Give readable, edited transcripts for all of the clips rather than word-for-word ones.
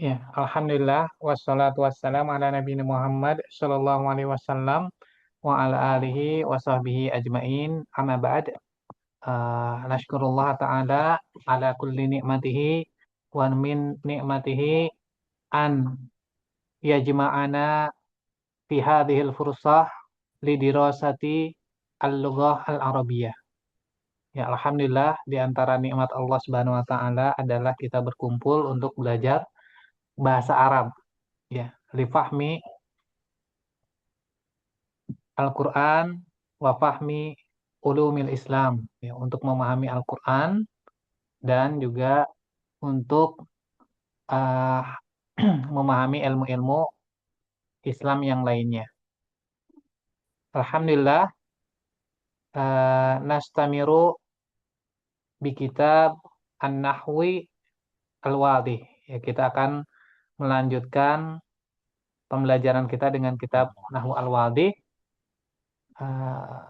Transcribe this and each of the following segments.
Ya, Alhamdulillah wassalatu wassalamu ala Nabi Muhammad sallallahu alaihi wasallam wa ala alihi wa sahbihi ajmain. Amma ba'd. Nashkurullah ta'ala ala kulli ni'matihi wa min ni'matihi an yajma'ana fi hadhil fursah lidirasati al-lughah al-arabiyyah. Ya, Alhamdulillah di antara nikmat Allah Subhanahu wa taala adalah kita berkumpul untuk belajar bahasa Arab, ya, li fahmi Al-Quran wa fahmi ulumil Islam, ya, untuk memahami Al-Quran dan juga untuk uh, memahami ilmu-ilmu Islam yang lainnya. Alhamdulillah, nastamiru bi kitab An-Nahwi Al-Wadih. Ya, kita akan melanjutkan pembelajaran kita dengan kitab Nahwu Al-Wadih. Uh,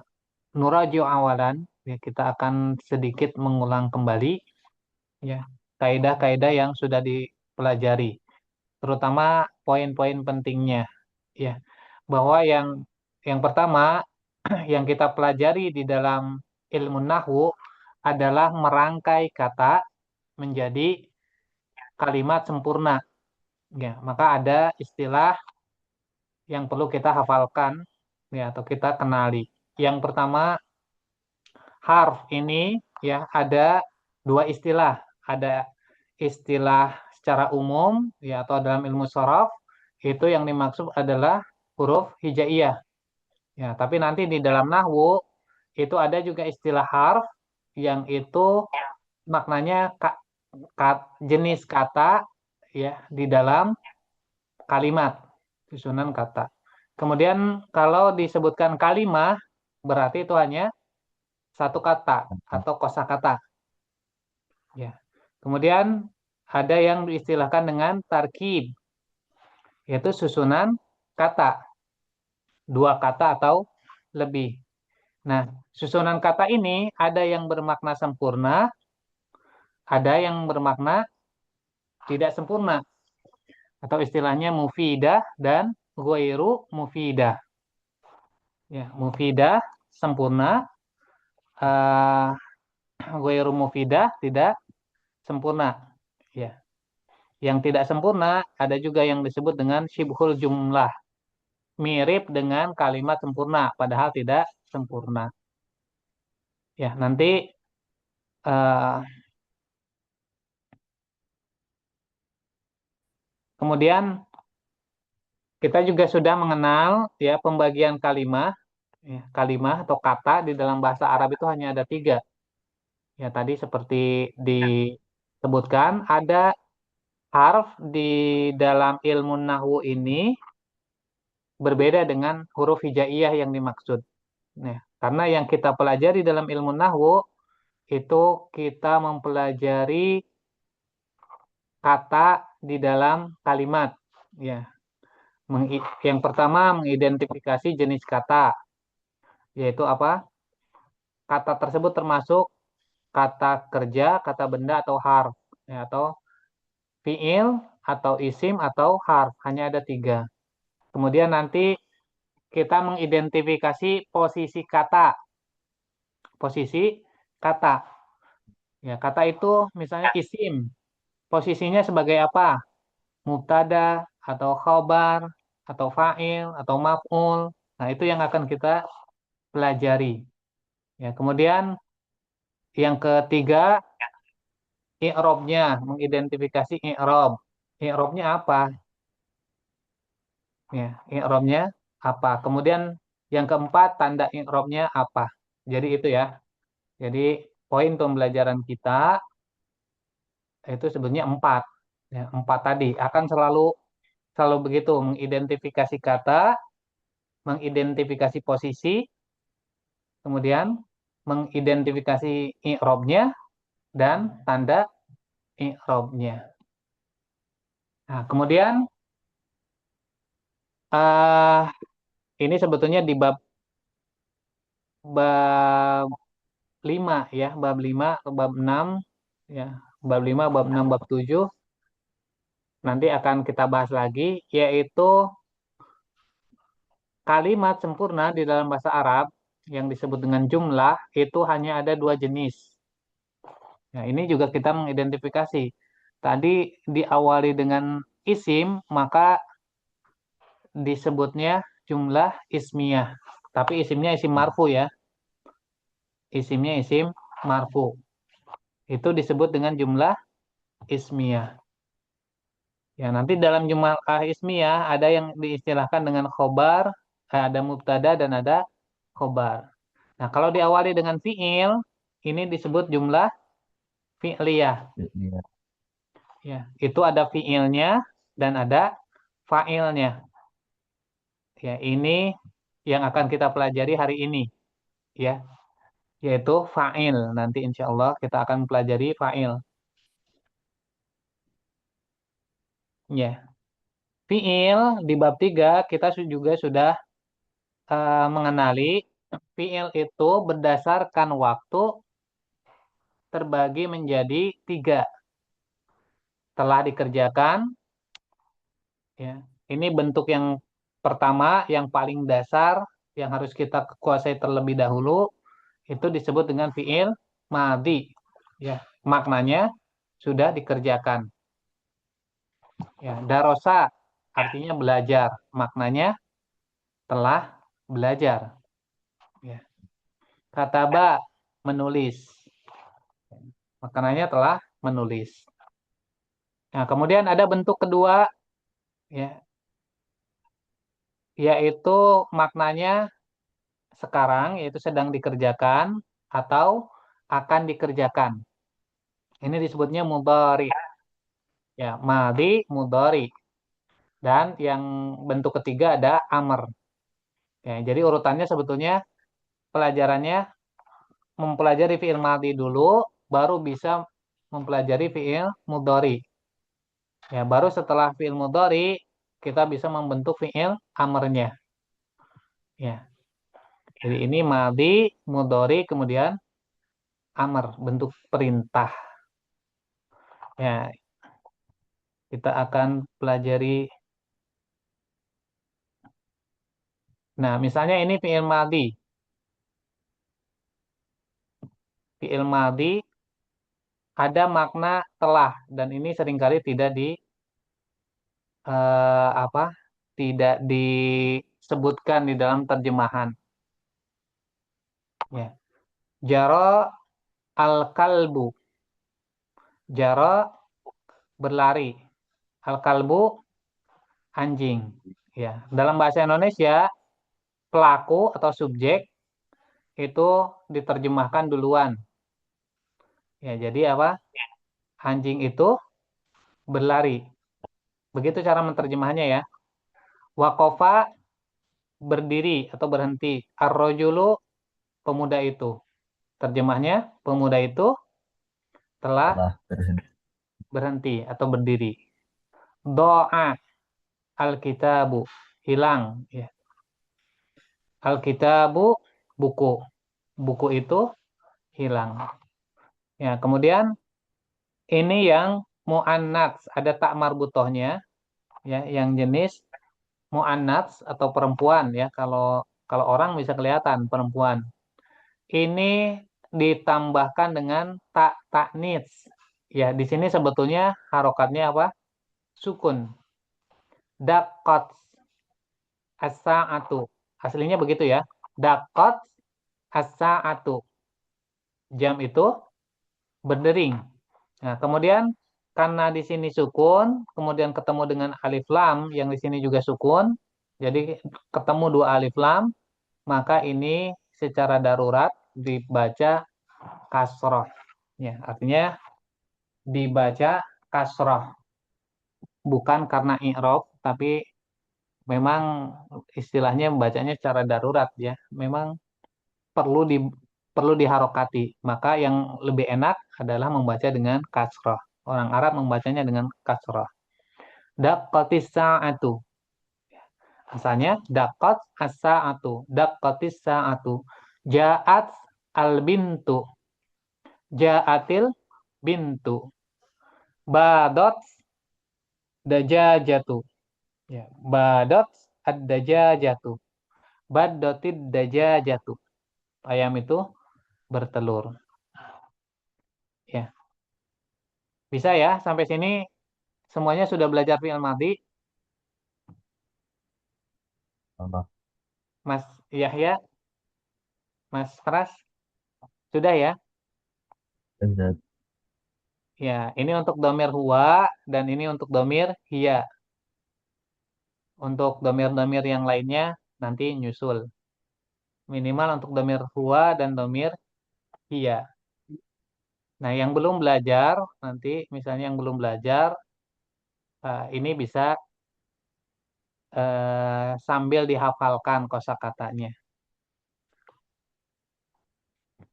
Nuraji'u awalan, ya, kita akan sedikit mengulang kembali, ya, kaidah-kaidah yang sudah dipelajari, terutama poin-poin pentingnya, ya, bahwa yang pertama yang kita pelajari di dalam ilmu nahwu adalah merangkai kata menjadi kalimat sempurna, ya. Maka ada istilah yang perlu kita hafalkan, ya, atau kita kenali. Yang pertama, harf ini, ya, ada dua istilah. Ada istilah secara umum, ya, atau dalam ilmu shoraf itu yang dimaksud adalah huruf hijaiyah, ya. Tapi nanti di dalam nahwu itu ada juga istilah harf yang itu maknanya jenis kata, ya, di dalam kalimat, susunan kata. Kemudian kalau disebutkan kalimah berarti itu hanya satu kata atau kosakata, ya. Kemudian ada yang diistilahkan dengan tarkib, yaitu susunan kata, dua kata atau lebih. Nah, susunan kata ini ada yang bermakna sempurna, ada yang bermakna tidak sempurna, atau istilahnya mufidah dan ghairu mufidah. Ya, mufidah sempurna, uh, ghairu mufidah tidak sempurna. Ya, yang tidak sempurna ada juga yang disebut dengan syibhul jumlah, mirip dengan kalimat sempurna padahal tidak sempurna. Ya, nanti uh, kemudian kita juga sudah mengenal, ya, pembagian kalimat, ya, kalimat atau kata di dalam bahasa Arab itu hanya ada tiga. Ya, tadi seperti disebutkan ada harf di dalam ilmu nahwu ini berbeda dengan huruf hijaiyah yang dimaksud. Nah, karena yang kita pelajari dalam ilmu nahwu itu kita mempelajari kata di dalam kalimat, ya. Yang pertama mengidentifikasi jenis kata, yaitu apa? Kata tersebut termasuk kata kerja, kata benda atau harf, ya, atau fiil atau isim atau harf, hanya ada tiga. Kemudian nanti kita mengidentifikasi posisi kata, posisi kata, ya, kata itu misalnya isim, posisinya sebagai apa? Mubtada atau khobar atau fa'il atau maf'ul. Nah, itu yang akan kita pelajari. Ya, kemudian yang ketiga, i'robnya, mengidentifikasi i'rob. I'robnya apa? Ya, i'robnya apa? Kemudian yang keempat, tanda i'robnya apa? Jadi itu, ya. Jadi poin pembelajaran kita itu sebenarnya empat. Ya, empat tadi akan selalu selalu begitu, mengidentifikasi kata, mengidentifikasi posisi, kemudian mengidentifikasi i'robnya dan tanda i'robnya. Nah, kemudian uh, ini sebetulnya di bab 5, ya, bab 5 atau bab 6, ya. Bab 5, bab 6, bab 7 nanti akan kita bahas lagi, yaitu kalimat sempurna di dalam bahasa Arab yang disebut dengan jumlah itu hanya ada dua jenis. Nah, ini juga kita mengidentifikasi. Tadi diawali dengan isim, maka disebutnya jumlah ismiyah. Tapi isimnya isim marfu ya. Isimnya isim marfu. Itu disebut dengan jumlah ismiyah. Ya, nanti dalam jumlah ismiyah ada yang diistilahkan dengan khobar, ada mubtada dan ada khobar. Nah, kalau diawali dengan fi'il, ini disebut jumlah fi'liyah. Iya. Ya, itu ada fi'ilnya dan ada fa'ilnya. Ya, ini yang akan kita pelajari hari ini, ya, yaitu fa'il. Nanti insya Allah kita akan pelajari fa'il. Ya, fi'il di bab 3 kita juga sudah mengenali fi'il itu berdasarkan waktu terbagi menjadi 3. Telah dikerjakan, ya. Ini bentuk yang pertama, yang paling dasar, yang harus kita kuasai terlebih dahulu, itu disebut dengan fi'il madhi. Ya, maknanya sudah dikerjakan. Ya, darosa artinya belajar, maknanya telah belajar. Ya. Kataba menulis, maknanya telah menulis. Nah, kemudian ada bentuk kedua, ya, yaitu maknanya sekarang, yaitu sedang dikerjakan atau akan dikerjakan. Ini disebutnya mudhari. Ya, madhi, mudhari. Dan yang bentuk ketiga ada amr. Ya, jadi urutannya sebetulnya pelajarannya mempelajari fi'il madhi dulu, baru bisa mempelajari fi'il mudhari. Ya, baru setelah fi'il mudhari kita bisa membentuk fi'il amrnya. Ya, jadi ini madhi, mudhari, kemudian amr, bentuk perintah. Ya, kita akan pelajari. Nah, misalnya ini fi'il madhi. Fi'il madhi ada makna telah dan ini seringkali tidak apa? Tidak disebutkan di dalam terjemahan. Ya. Jaro al-kalbu. Jaro berlari. Al-kalbu anjing. Ya. Dalam bahasa Indonesia pelaku atau subjek itu diterjemahkan duluan. Ya, jadi apa? Anjing itu berlari. Begitu cara menerjemahnya ya. Wakofa berdiri atau berhenti. Ar-rojulu pemuda itu. Terjemahnya pemuda itu telah Telah berhenti. berhenti atau berdiri. Doa al-kitabu hilang ya. Al-kitabu buku. Buku itu hilang. Ya, kemudian ini yang muannats, ada tak marbutohnya ya, yang jenis muannats atau perempuan ya. Kalau kalau orang bisa kelihatan perempuan. Ini ditambahkan dengan tak taknits. Ya, di sini sebetulnya harokatnya apa? Sukun. Dakot as-sa'atu. Aslinya begitu ya. Dakot as-sa'atu. Jam itu berdering. Nah, kemudian karena di sini sukun, kemudian ketemu dengan alif lam yang di sini juga sukun. Jadi ketemu dua alif lam, maka ini secara darurat dibaca kasroh. Ya, artinya dibaca kasroh. Bukan karena i'rab, tapi memang istilahnya membacanya secara darurat ya. Memang perlu di perlu diharokati. Maka yang lebih enak adalah membaca dengan kasroh. Orang Arab membacanya dengan kasroh. Daqqatis sa'atu. Asalnya daqqat as-sa'atu. Daqqatis sa'atu. Ja'at al-bintu. Ja'atil bintu. Badot Dajajatu. Ya, badot ad-dajajatu. Badotid dajajatu. Ayam itu bertelur. Ya, bisa ya sampai sini semuanya sudah belajar fi'il madhi, Allah. Mas Yahya, Mas Pras, sudah ya? Ustaz. Ya, ini untuk domir huwa dan ini untuk domir hiya. Untuk domir-domir yang lainnya nanti nyusul. Minimal untuk domir huwa dan domir hiya. Nah, yang belum belajar nanti misalnya yang belum belajar ini bisa sambil dihafalkan kosakatanya.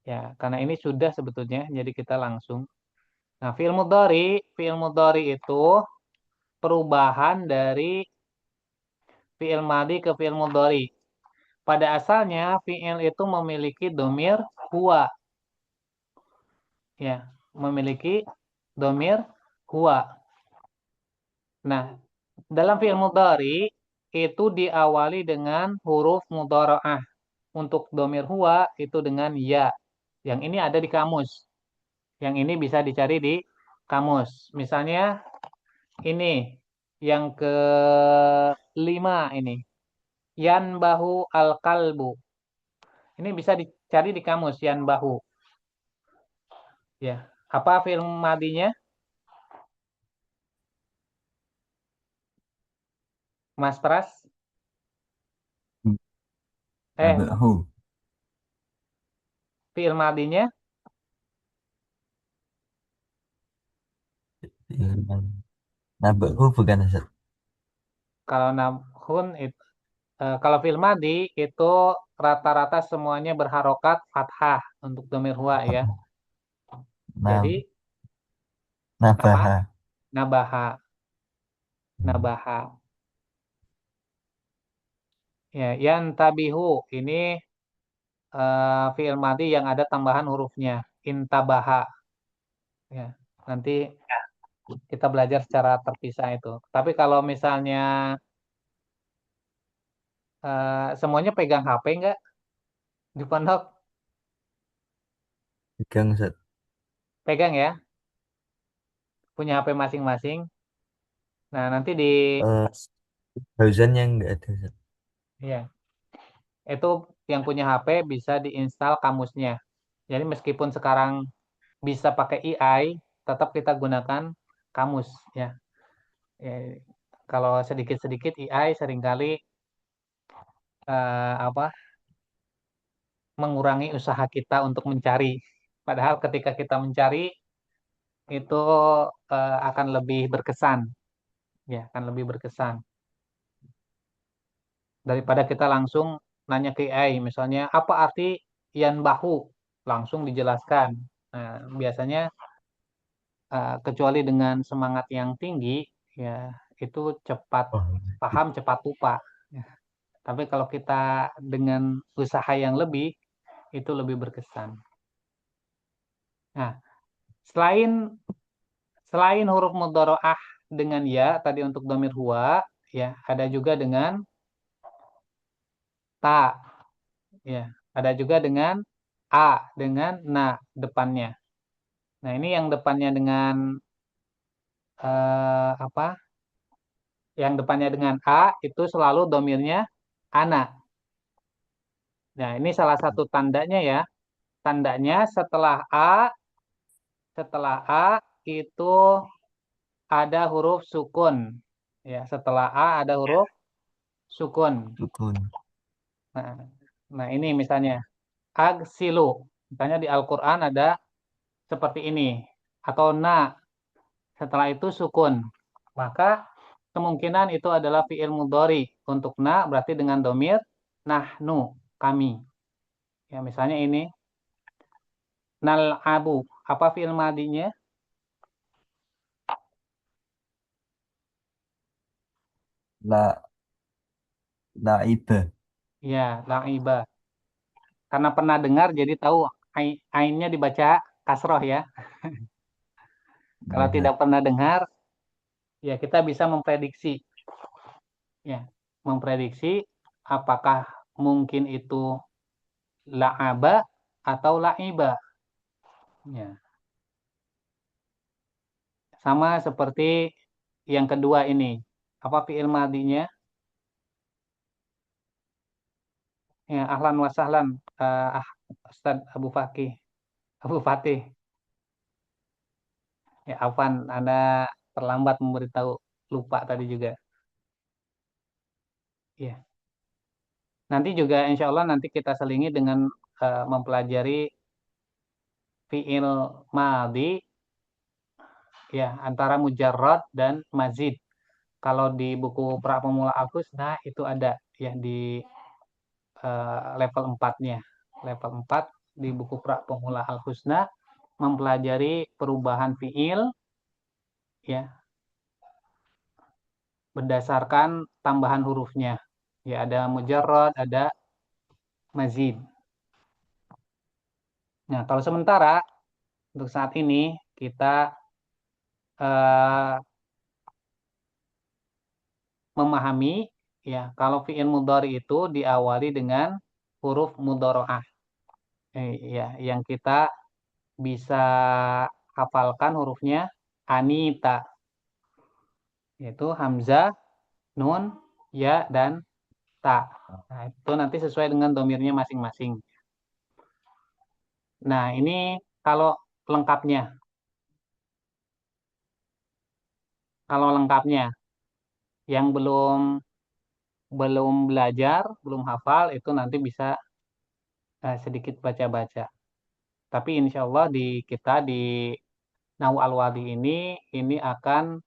Ya, karena ini sudah sebetulnya, jadi kita langsung. Nah, fi'il mudhari itu perubahan dari fi'il madhi ke fi'il mudhari. Pada asalnya fi'il itu memiliki domir huwa, ya, memiliki domir huwa. Nah, dalam fi'il mudhari itu diawali dengan huruf mudhara'ah. Untuk domir huwa itu dengan ya. Yang ini ada di kamus. Yang ini bisa dicari di kamus. Misalnya ini yang kelima ini. Yan bahu al kalbu. Ini bisa dicari di kamus yan bahu. Ya. Apa film madinya? Mas Pras? Eh, Nabahu. film madinya Nabahu bukan Ustaz. kalau nahun kalau film madi itu rata-rata semuanya berharokat fathah untuk domir huwa ya. Nab Jadi apa? Nabaha. Nabaha, Hmm. nabaha. Ya, yan tabihu ini fi'il madhi yang ada tambahan hurufnya. Intabaha. Ya, nanti kita belajar secara terpisah itu. Tapi kalau misalnya semuanya pegang HP nggak di pondok? Pegang Ustaz. Pegang ya, punya HP masing-masing. Nah, nanti di Eh, Fauzan yang enggak ada Ustaz. ya, itu yang punya HP bisa diinstal kamusnya. Jadi meskipun sekarang bisa pakai AI, tetap kita gunakan kamus ya. Ya, kalau sedikit-sedikit AI seringkali apa mengurangi usaha kita untuk mencari. Padahal ketika kita mencari itu akan lebih berkesan, ya, akan lebih berkesan daripada kita langsung nanya ke AI, misalnya apa arti yan bahu, langsung dijelaskan. Nah, biasanya kecuali dengan semangat yang tinggi, ya itu cepat Oh, paham, cepat lupa. Ya. Tapi kalau kita dengan usaha yang lebih, itu lebih berkesan. Nah, selain selain huruf mudharaah dengan ya tadi untuk domir huwa, ya ada juga dengan ta, ya ada juga dengan a dengan na depannya. Nah ini yang depannya dengan apa? Yang depannya dengan a itu selalu domirnya ana. Nah ini salah satu tandanya ya. Tandanya setelah a itu ada huruf sukun. Ya setelah a ada huruf sukun. sukun. Nah, nah ini misalnya agsilu. Misalnya di Al-Quran ada seperti ini. Atau na, setelah itu sukun. Maka kemungkinan itu adalah fi'il mudhari. Untuk na berarti dengan domir nahnu, kami. Ya, misalnya ini nal'abu. Apa fi'il madinya? La Laiba. Ya, la'iba. Karena pernah dengar jadi tahu ainnya dibaca kasroh ya. Kalau Nah, tidak pernah dengar Ya, kita bisa memprediksi, ya, memprediksi apakah mungkin itu la'aba atau la'iba. Ya, sama seperti yang kedua ini. Apa fi'il madinya? Ya, ahlan wa sahlan, Ustaz Abu Fakih, Abu Fatih. Ya, Afan, Anda terlambat memberitahu, lupa tadi juga. Ya, nanti juga insya Allah nanti kita selingi dengan mempelajari fi'il madi, ya, antara mujarrad dan mazid. Kalau di buku pra pemula Alfus, nah itu ada ya di level 4-nya. Level 4 di buku pra pemula Al-Husna mempelajari perubahan fiil, ya, berdasarkan tambahan hurufnya. Ya, ada mujarrad, ada mazid. Nah, kalau sementara untuk saat ini kita eh, memahami, ya, kalau fiil mudhari itu diawali dengan huruf mudhari'ah. Ya, yang kita bisa hafalkan hurufnya anita, yaitu hamzah, nun, ya, dan ta. Nah, itu nanti sesuai dengan domirnya masing-masing. Nah, ini kalau lengkapnya. Kalau lengkapnya, yang belum belum belajar, belum hafal, itu nanti bisa sedikit baca-baca. Tapi insya Allah di kita di Nahu Al-Wadi ini akan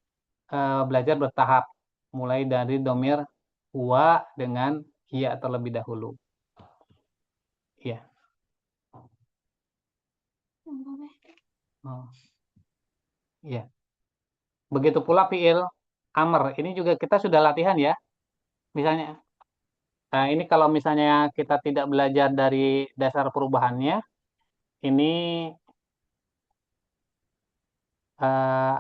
belajar bertahap. Mulai dari domir huwa dengan hiya terlebih dahulu. Ya. Oh, ya. Begitu pula fiil amr. Ini juga kita sudah latihan ya. Misalnya, nah ini kalau misalnya kita tidak belajar dari dasar perubahannya, ini eh,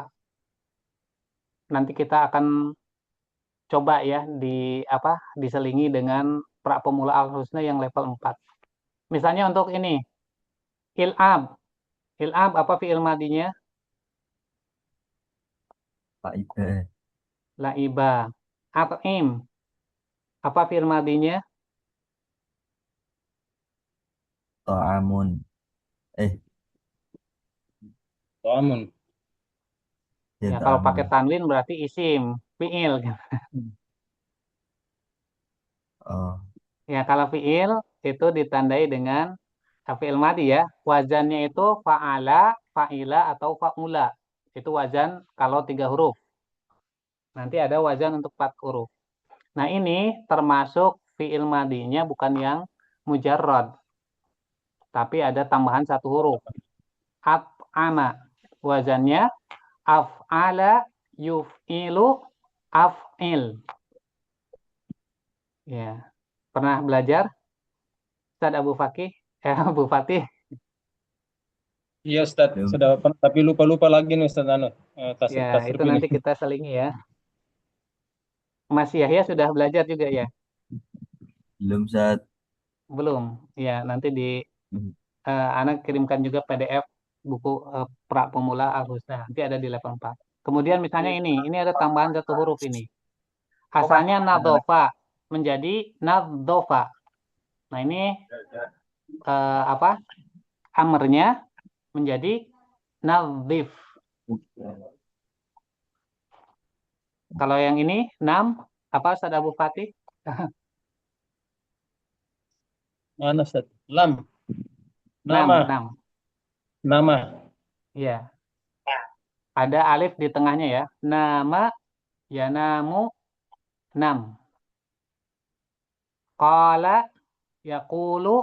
nanti kita akan coba ya diselingi dengan pra pemula al-husna yang level 4. Misalnya untuk ini, il'ab. Il'ab apa fi'il madinya? Pak La'iba. At'im. Apa fi'il madinya? Ta'amun. Eh, Amun. ya Ya, kalau ta'amun. pakai tanwin berarti isim, fi'il. Oh, Ya, kalau fi'il itu ditandai dengan fi'il madi ya. Wazannya itu fa'ala, fa'ila, atau fa'ula. Itu wazan kalau 3 huruf. Nanti ada wazan untuk 4 huruf. Nah, ini termasuk fi'il madinya bukan yang mujarrad, tapi ada tambahan 1 huruf. At'ama. Wazannya af'ala, yuf'ilu, af'il. Ya. Pernah belajar Ustaz Abu Fakih? Abu Fatih? Iya Ustaz, belum, sudah tapi lupa-lupa lagi nih Ustaz Ya, tasrif itu ini. nanti kita selingi ya. Mas Yahya sudah belajar juga ya? belum saat. Belum. Ya, nanti di anak kirimkan juga PDF buku pra pemula Al-Husna. Nanti ada di level 4. Kemudian misalnya ini ada tambahan 1 huruf ini. Asalnya nadhofa menjadi nadhofa. Nah, ini apa? Amernya menjadi nadhif. Kalau yang ini nam apa Ustaz Abu Fatih? Mana Ustaz? Lam, Nam, nama, nam. nama. Iya, ada alif di tengahnya ya. Nama, ya namu, nam. Qala, yaqulu,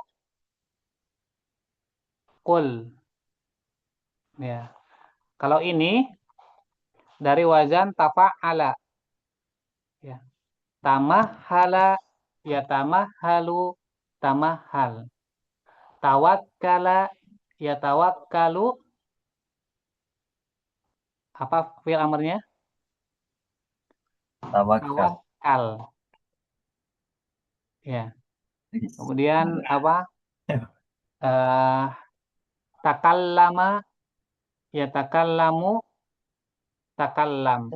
qul. Ya. Kalau ini dari wazan tafa'ala, ya. Tamahala, ya tamahalu, tamahal. Tawakkala, ya tawakkalu. Apa fi'il amarnya? Tawakal. Tawakal. Ya. Kemudian apa? Eh, takallama, ya takallamu, takallam.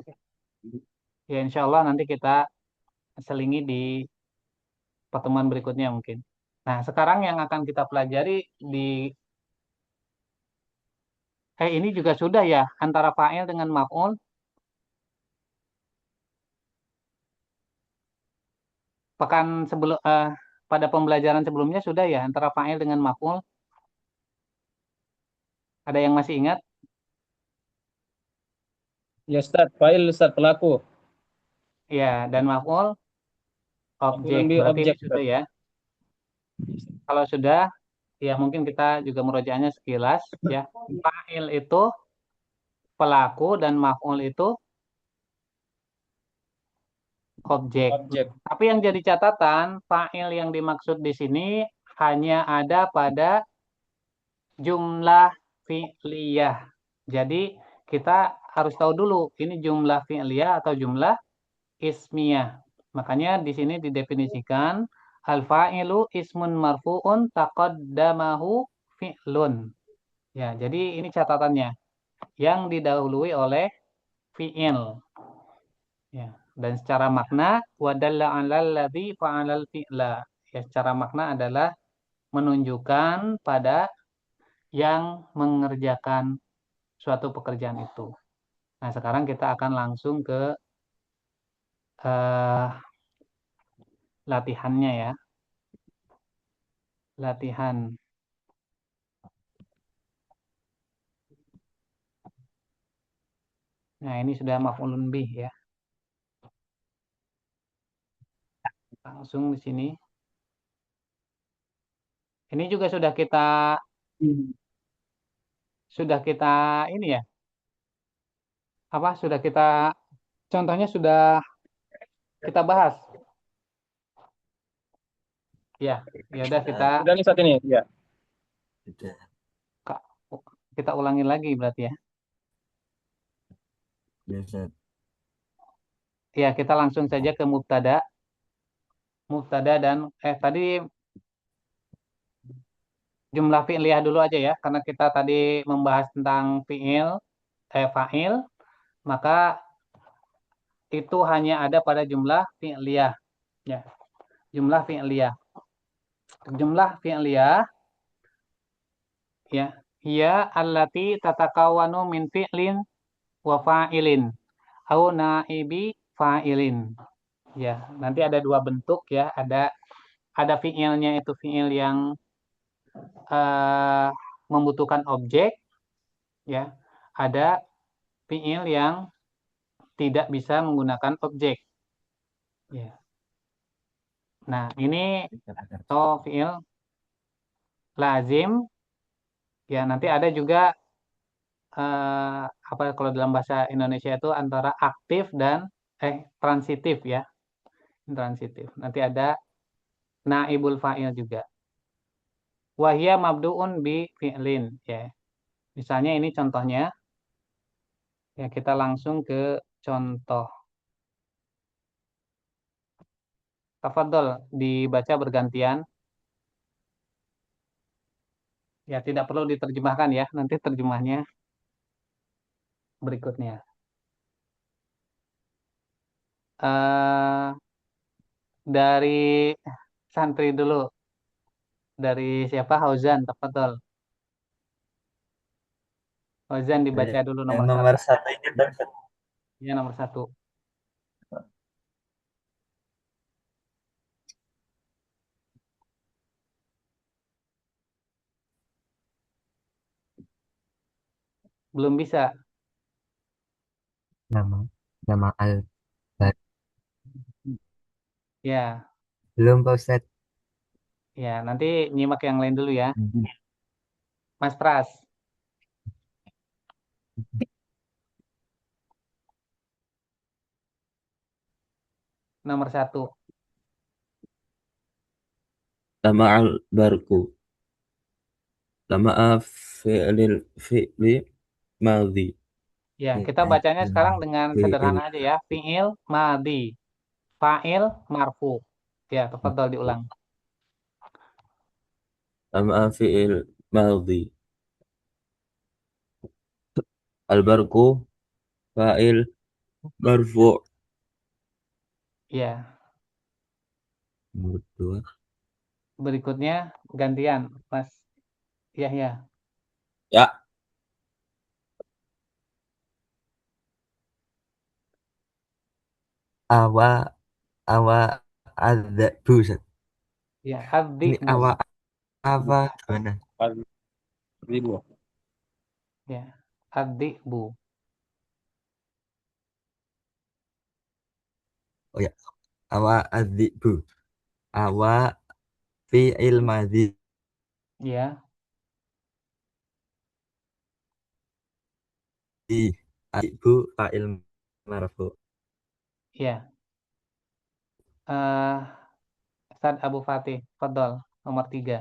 Ya insya Allah nanti kita selingi di pertemuan berikutnya mungkin. Nah, sekarang yang akan kita pelajari di ini juga sudah ya antara fa'il dengan maf'ul. Pekan sebelum pada pembelajaran sebelumnya sudah ya antara fa'il dengan maf'ul. Ada yang masih ingat? Ya Ustaz, fa'il Ustaz pelaku. Ya, dan maf'ul objek. Maf'ulun bi Berarti ini objek sudah Ustaz. ya. Kalau sudah, ya mungkin kita juga merujaknya sekilas ya. Fa'il itu pelaku dan maf'ul itu objek. Objek. Tapi yang jadi catatan, fa'il yang dimaksud di sini hanya ada pada jumlah fi'liyah. Jadi kita harus tahu dulu ini jumlah fi'liyah atau jumlah ismiyah. Makanya di sini didefinisikan al-fa'ilu ismun marfu'un taqaddamahu fi'lun. Ya, jadi ini catatannya yang didahului oleh fi'il. Ya, dan secara makna wadalla 'alal ladzi fa'alal fi'la. Ya, secara makna adalah menunjukkan pada yang mengerjakan suatu pekerjaan itu. Nah, sekarang kita akan langsung ke eh, latihannya ya. Latihan. Nah, ini sudah maf'ulun bih ya. Langsung di sini. Ini juga sudah kita ini ya. Apa? Sudah kita contohnya sudah kita bahas. Ya, ya udah kita Sudah. Sudah nih saat ini. Ya. Sudah. Ka- kita ulangi lagi berarti ya. Ya Ustaz. Ya, kita langsung saja ke mubtada. Mubtada dan tadi jumlah fi'liyah dulu aja ya karena kita tadi membahas tentang fa'il, maka itu hanya ada pada jumlah fi'liyah ya. Jumlah fi'liyah. Jumlah fi'liyah ya. Hiya allati tatakawanu min fi'lin wa fa'ilin au naibi fa'ilin. Ya, nanti ada dua bentuk ya. Ada fi'ilnya itu fi'il yang eh, membutuhkan objek ya. Ada fi'il yang tidak bisa menggunakan objek ya. Nah, ini fi'il lazim ya. Nanti ada juga apa kalau dalam bahasa Indonesia itu antara aktif dan transitif ya. Transitif. Nanti ada naibul fa'il juga. Wahia mabdu'un bi fi'lin ya. Misalnya ini contohnya. Ya, kita langsung ke contoh. Tafadhol dibaca bergantian. Ya, tidak perlu diterjemahkan ya. Nanti terjemahnya berikutnya. eh dari santri dulu. Dari siapa? Hauzan, tafadhol. Hauzan dibaca dulu Yang nomor nomor satu. satu ini Ustaz. Ya, nomor satu. Belum bisa. nama nama al Ya, belum Pak Ustadz. ya. Nanti nyimak yang lain dulu ya. Mas Pras, nomor satu. لمع البرق. لمع فعل ماضي. Ya, kita bacanya sekarang dengan fi'il sederhana aja ya. Fi'il madi. Fa'il marfu. Ya, tafadhol diulang. sama fi'il madhi. Al-barku fa'il marfu'. Ya, Nomor dua. berikutnya gantian, Mas Yahya. Ya, Awa awa ada buset. Ya, Ini ad-dhi'bu. awa apa gimana? Ribu. Ya, ad-dhi'bu. Oh ya, awa adzibu. Awa fi'il madhi. Ya, Adzibu fa'il marfu. ya. Eh, Ustaz Abu Fatih, tafadhol, nomor 3.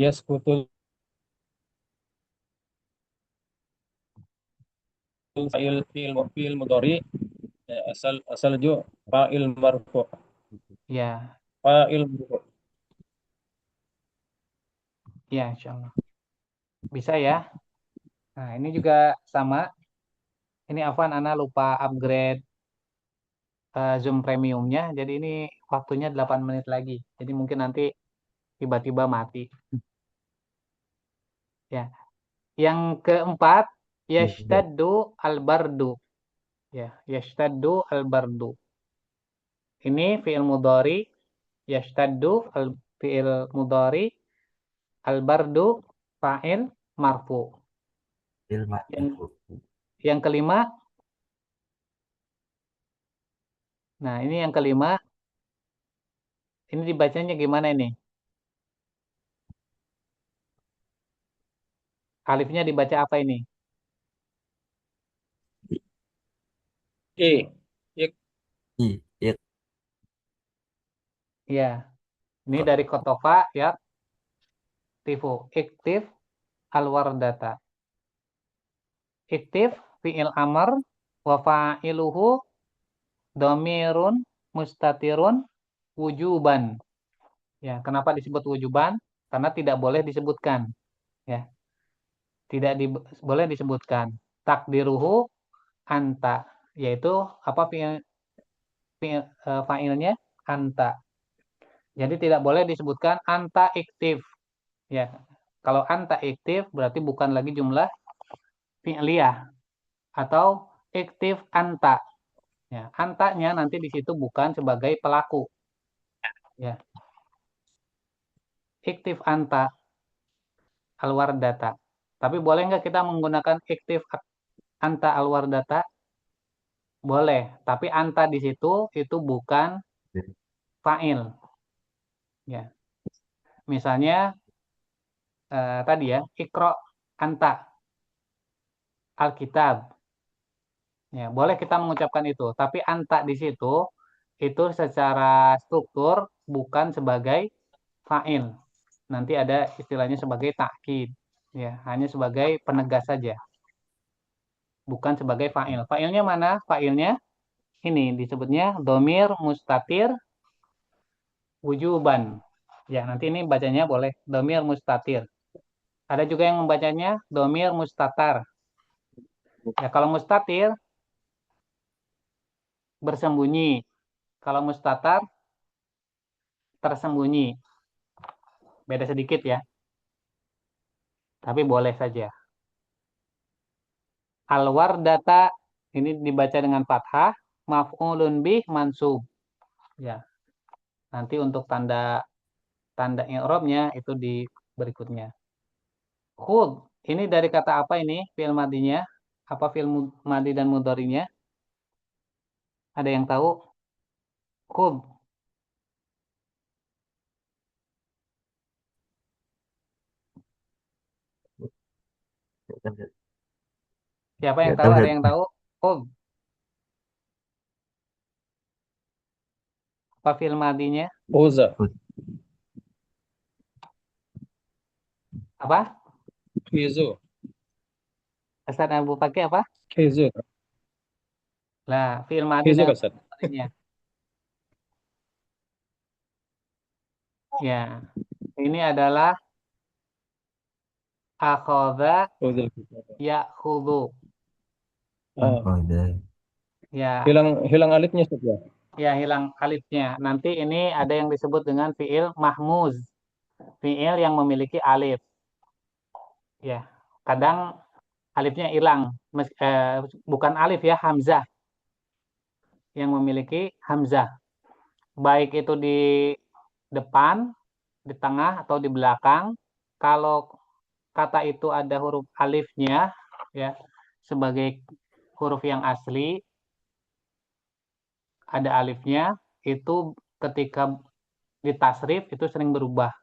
Yaskutul fa'il mudhari asal jo fa'il marfu. Ya, Fa'il marfu. ya, insyaallah. Bisa ya. Nah, ini juga sama. Ini Afwan, Ana lupa upgrade Zoom premiumnya. Jadi ini waktunya 8 menit lagi. Jadi mungkin nanti tiba-tiba mati. Ya. Yang keempat, yashtaddu al-bardu. Ya, yashtaddu al-bardu. Ini fi'il mudhari, yashtaddu fi'il mudhari, al-bardu fa'il marfu. Fi'il Yang, marfu. yang kelima, nah ini yang kelima, ini dibacanya gimana ini? Alifnya dibaca apa ini? E. Ik. I Ya, ini dari kotofa ya, tifu, iktif al-wardata. Iktif fi'il amr wa fa'iluhu dhamirun mustatirun wujuban. Ya, kenapa disebut wujuban? Karena tidak boleh disebutkan. Ya, tidak boleh disebutkan. Takdiruhu anta, yaitu apa fa'ilnya? Anta. Jadi tidak boleh disebutkan anta iktif. Ya, kalau anta iktif berarti bukan lagi jumlah fi'liyah atau iktif anta. Ya, antanya nanti di situ bukan sebagai pelaku. Ya, iktif anta alwardata. Tapi boleh nggak kita menggunakan iktif anta alwardata? Boleh, tapi anta di situ itu bukan fa'il. Ya, misalnya tadi ya, ikro anta alkitab. Ya, boleh kita mengucapkan itu, tapi anta di situ itu secara struktur bukan sebagai fa'il. Nanti ada istilahnya sebagai takkid. Ya, hanya sebagai penegas saja, bukan sebagai fa'il. Fa'ilnya mana? Fa'ilnya ini disebutnya domir mustatir wujuban. Ya, nanti ini bacanya boleh domir mustatir. Ada juga yang membacanya domir mustatar. Ya, kalau mustatir bersembunyi. Kalau mustatar tersembunyi. Beda sedikit ya, tapi boleh saja. Al-wardata ini dibaca dengan fathah, maf'ulun bih mansub. Ya, nanti untuk tanda tanda i'rabnya itu di berikutnya. Khud, ini dari kata apa ini? Fi'il madinya? Apa fi'il madi dan mudhari'nya? Ada yang tahu? Khud. Siapa yang Nggak tahu? tahu Ada Ustaz. yang tahu? Khud. Apa fi'il madinya? Uza. Apa? Khizu. Ustaz Abu pakai apa? Hizo. Lah, fi'il madhi Hizo dan kan, Ustaz? mudhari'nya. Ya, ini adalah akhadha Khudul. ya'khudhu. Ah, Akhoda. Ya, hilang alifnya, Ustaz ya. ya hilang alifnya. Nanti ini ada yang disebut dengan fi'il mahmuz. Fi'il yang memiliki alif. Ya, kadang alifnya hilang. Bukan alif ya, hamzah. Yang memiliki hamzah. Baik itu di depan, di tengah, atau di belakang. Kalau kata itu ada huruf alifnya, ya, sebagai huruf yang asli, ada alifnya, itu ketika ditasrif itu sering berubah.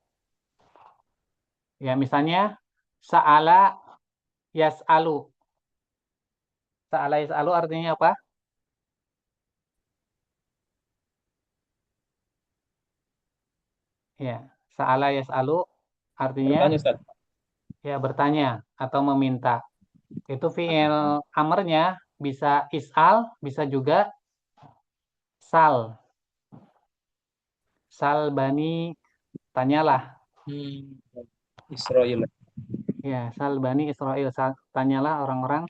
Ya, misalnya sa'ala yas'alu. Sa'ala yas'alu artinya apa? Ya, sa'ala yas'alu artinya Bertanya, Ustaz. ya bertanya atau meminta. Itu fi'il amarnya bisa is'al, bisa juga sal. Sal bani, tanyalah. Hmm. Israel. Ya, sal bani Israel. Tanyalah orang-orang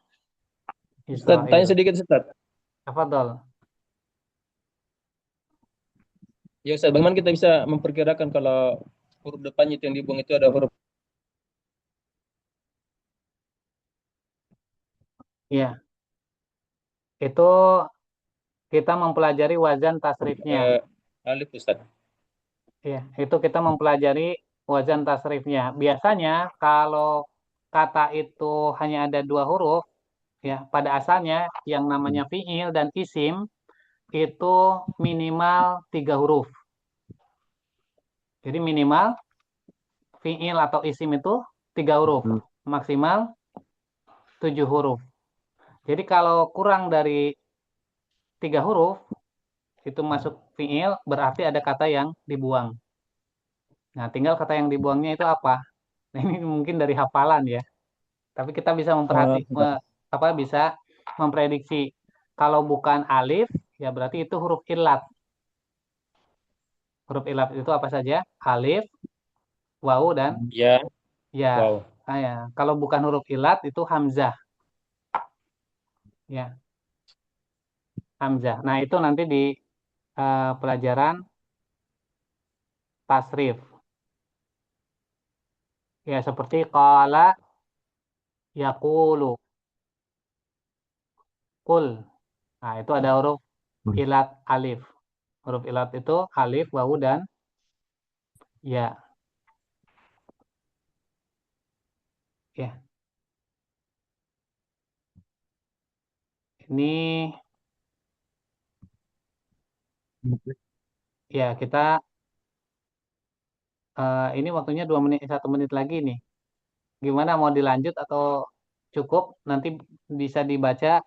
Ustaz, tanya Israel. sedikit, Ustaz. Tafadhol. Ya, Ustaz, bagaimana kita bisa memperkirakan kalau huruf depannya itu yang dibuang itu ada huruf Ya, itu kita mempelajari wazan tasrifnya. alif, Ustaz? Ya, itu kita mempelajari wazan tasrifnya. Biasanya kalau kata itu hanya ada dua huruf, ya pada asalnya yang namanya fi'il dan isim itu minimal 3 huruf. Jadi minimal fi'il atau isim itu 3 huruf, maksimal 7 huruf. Jadi kalau kurang dari 3 huruf itu masuk fi'il berarti ada kata yang dibuang. Nah, tinggal kata yang dibuangnya itu apa? Nah, ini mungkin dari hafalan ya. Tapi kita bisa bisa memprediksi. Kalau bukan alif, ya berarti itu huruf ilat. Huruf ilat itu apa saja? Alif, wawu, dan Ya, ya. wow. Nah, ya. Kalau bukan huruf ilat itu hamzah. Ya, hamzah. Nah, itu nanti di pelajaran tasrif. Ya, seperti qala yaqulu. Kul. Nah, itu ada huruf ilat alif. Huruf ilat itu alif, wawu, dan ya. Ya, ini ya kita ini waktunya 2 menit, 1 menit lagi nih. Gimana mau dilanjut atau cukup? Nanti bisa dibaca.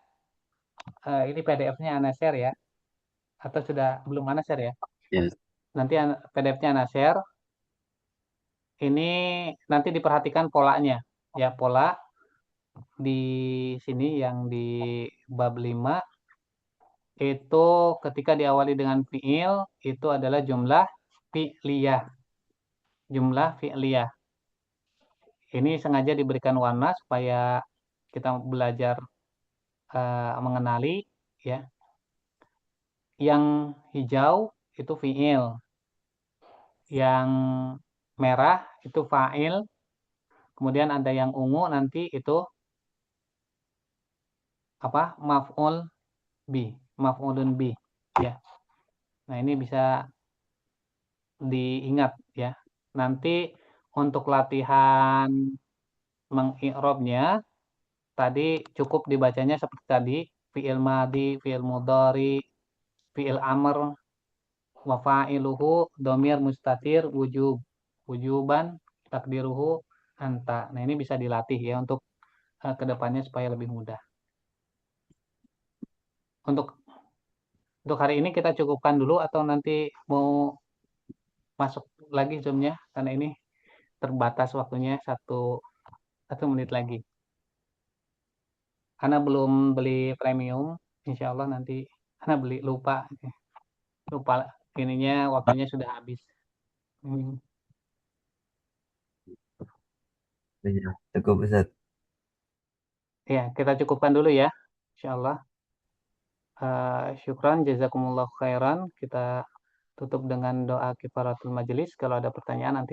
Ini PDF-nya Ana share ya, atau sudah belum Ana share ya? Yes. Nanti PDF-nya Ana share. Ini nanti diperhatikan polanya. Ya, pola di sini yang di bab 5 itu ketika diawali dengan fiil itu adalah jumlah fi'liyah. Jumlah fi'liyah. Ini sengaja diberikan warna supaya kita belajar mengenali ya. Yang hijau itu fi'il. Yang merah itu fa'il. Kemudian ada yang ungu nanti itu apa? Maf'ul bi, maf'ulun bi ya. Nah, ini bisa diingat ya. Nanti untuk latihan mengi'rabnya tadi cukup dibacanya seperti tadi, fi'il madi, fi'il mudhari, fi'il amr, wa fa'iluhu domir mustatir wujuban takdiruhu anta. Nah, ini bisa dilatih ya untuk kedepannya supaya lebih mudah. Untuk hari ini kita cukupkan dulu atau nanti mau masuk lagi Zoom-nya karena ini terbatas waktunya 1 menit lagi. Ana belum beli premium, insya Allah nanti Ana beli lupa ininya waktunya sudah habis. Iya, cukup Ustaz. Ya, kita cukupkan dulu ya, insya Allah. Syukran, jazakumullah khairan. Kita tutup dengan doa kifaratul majelis. Kalau ada pertanyaan nanti